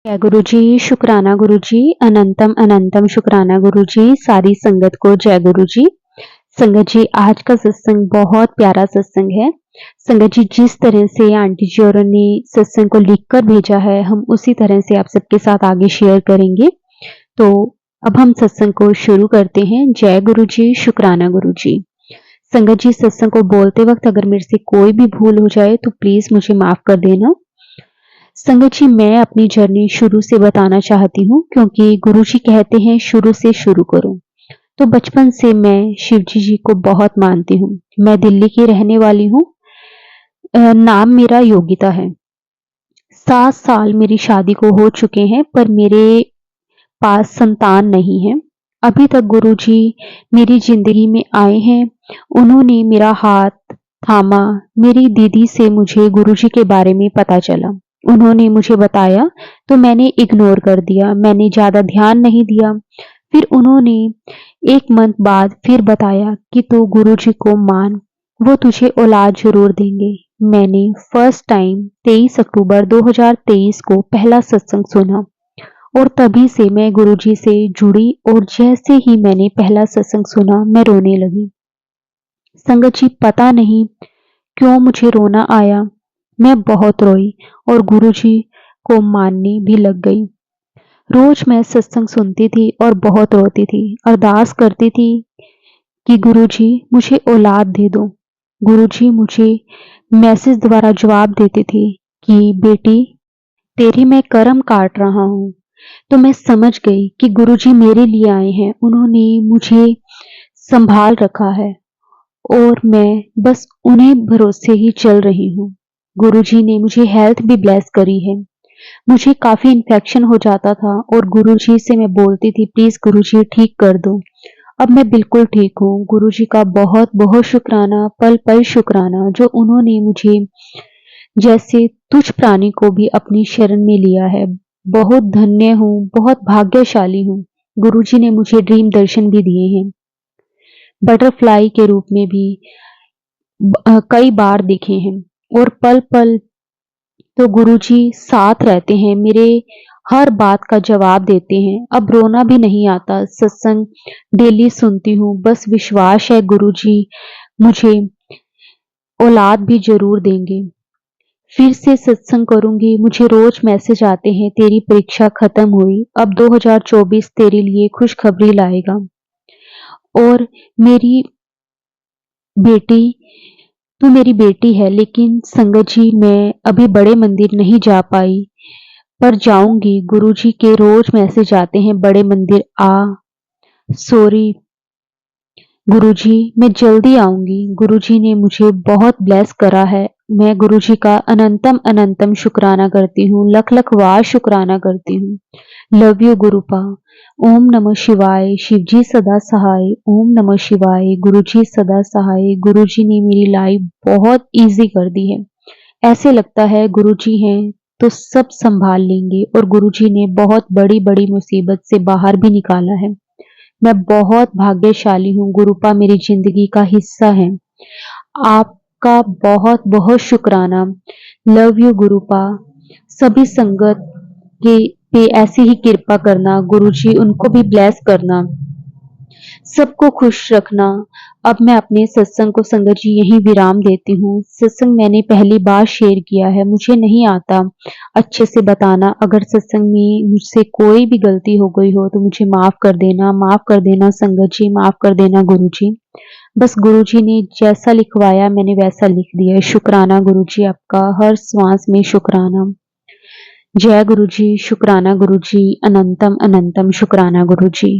जय गुरु जी, शुक्राना गुरु जी, अनंतम अनंतम शुक्राना गुरु जी, सारी संगत को जय गुरु जी। संगत जी, आज का सत्संग बहुत प्यारा सत्संग है। संगत जी, जिस तरह से आंटी जी और ने सत्संग को लिखकर भेजा है, हम उसी तरह से आप सबके साथ आगे शेयर करेंगे। तो अब हम सत्संग को शुरू करते हैं। जय गुरु जी, शुक्राना गुरु जी। संगत जी, सत्संग को बोलते वक्त अगर मेरे से कोई भी भूल हो जाए तो प्लीज मुझे माफ कर देना। संगत जी, मैं अपनी जर्नी शुरू से बताना चाहती हूँ, क्योंकि गुरुजी कहते हैं शुरू से शुरू करो। तो बचपन से मैं शिवजी जी को बहुत मानती हूँ। मैं दिल्ली की रहने वाली हूँ। नाम मेरा योगिता है। 7 साल मेरी शादी को हो चुके हैं, पर मेरे पास संतान नहीं है। अभी तक गुरुजी मेरी जिंदगी में आए हैं। उन्होंने मेरा हाथ थामा। मेरी दीदी से मुझे गुरुजी के बारे में पता चला। उन्होंने मुझे बताया तो मैंने इग्नोर कर दिया, मैंने ज्यादा ध्यान नहीं दिया। फिर उन्होंने 1 मंथ बाद फिर बताया कि तू गुरुजी को मान, वो तुझे औलाद जरूर देंगे। मैंने फर्स्ट टाइम 23 अक्टूबर 2023 को पहला सत्संग सुना और तभी से मैं गुरुजी से जुड़ी, और जैसे ही मैंने पहला सत्संग सुना मैं रोने लगी। संगत जी, पता नहीं क्यों मुझे रोना आया। मैं बहुत रोई और गुरुजी को मानने भी लग गई। रोज मैं सत्संग सुनती थी और बहुत रोती थी। अरदास करती थी कि गुरुजी मुझे औलाद दे दो। गुरुजी मुझे मैसेज द्वारा जवाब देते थे कि बेटी, तेरी मैं कर्म काट रहा हूँ। तो मैं समझ गई कि गुरुजी मेरे लिए आए हैं। उन्होंने मुझे संभाल रखा है और मैं बस उन्हीं भरोसे ही चल रही हूँ। गुरुजी ने मुझे हेल्थ भी ब्लेस करी है। मुझे काफी इन्फेक्शन हो जाता था और गुरुजी से मैं बोलती थी प्लीज गुरुजी ठीक कर दो। अब मैं बिल्कुल ठीक हूँ। गुरुजी का बहुत बहुत शुक्राना, पल पल शुक्राना, जो उन्होंने मुझे जैसे तुच्छ प्राणी को भी अपनी शरण में लिया है। बहुत धन्य हूँ, बहुत भाग्यशाली हूँ। गुरुजी ने मुझे ड्रीम दर्शन भी दिए हैं, बटरफ्लाई के रूप में भी कई बार दिखे हैं, और पल पल तो गुरुजी साथ रहते हैं, मेरे हर बात का जवाब देते हैं। अब रोना भी नहीं आता। सत्संग डेली सुनती हूँ। बस विश्वास है गुरुजी मुझे औलाद भी जरूर देंगे। फिर से सत्संग करूंगी। मुझे रोज मैसेज आते हैं तेरी परीक्षा खत्म हुई, अब 2024 तेरे लिए खुशखबरी लाएगा। और मेरी बेटी, तू मेरी बेटी है। लेकिन संगत जी, मैं अभी बड़े मंदिर नहीं जा पाई, पर जाऊंगी। गुरुजी के रोज मैसेज आते हैं बड़े मंदिर आ। सॉरी गुरुजी, मैं जल्दी आऊंगी। गुरुजी ने मुझे बहुत ब्लेस करा है। मैं गुरुजी का अनंतम अनंतम शुक्राना करती हूँ, लख लख वार शुक्राना करती हूँ। Love you गुरुपा। ओम नमः शिवाय। शिवजी सदा सहाय। ओम नमः शिवाय। गुरुजी सदा सहाय। गुरुजी ने मेरी लाइफ बहुत इजी कर दी है। ऐसे लगता है गुरुजी हैं तो सब संभाल लेंगे, और गुरुजी ने बहुत बड़ी बड़ी मुसीबत से बाहर भी निकाला है। मैं बहुत भाग्यशाली हूँ। गुरुपा मेरी जिंदगी का हिस्सा है। आपका बहुत बहुत शुक्राना। Love you गुरुपा। सभी संगत के पे ऐसी ही कृपा करना गुरुजी, उनको भी ब्लेस करना, सबको खुश रखना। अब मैं अपने सत्संग को संगत जी यही विराम देती हूँ। सत्संग मैंने पहली बार शेयर किया है, मुझे नहीं आता अच्छे से बताना। अगर सत्संग में मुझसे कोई भी गलती हो गई हो तो मुझे माफ कर देना, माफ कर देना संगत जी, माफ कर देना गुरुजी। बस गुरुजी ने जैसा लिखवाया मैंने वैसा लिख दिया। शुक्राना गुरुजी, आपका हर श्वास में शुक्राना। जय गुरुजी, शुक्राना गुरुजी, अनंतम अनंतम शुक्राना गुरुजी।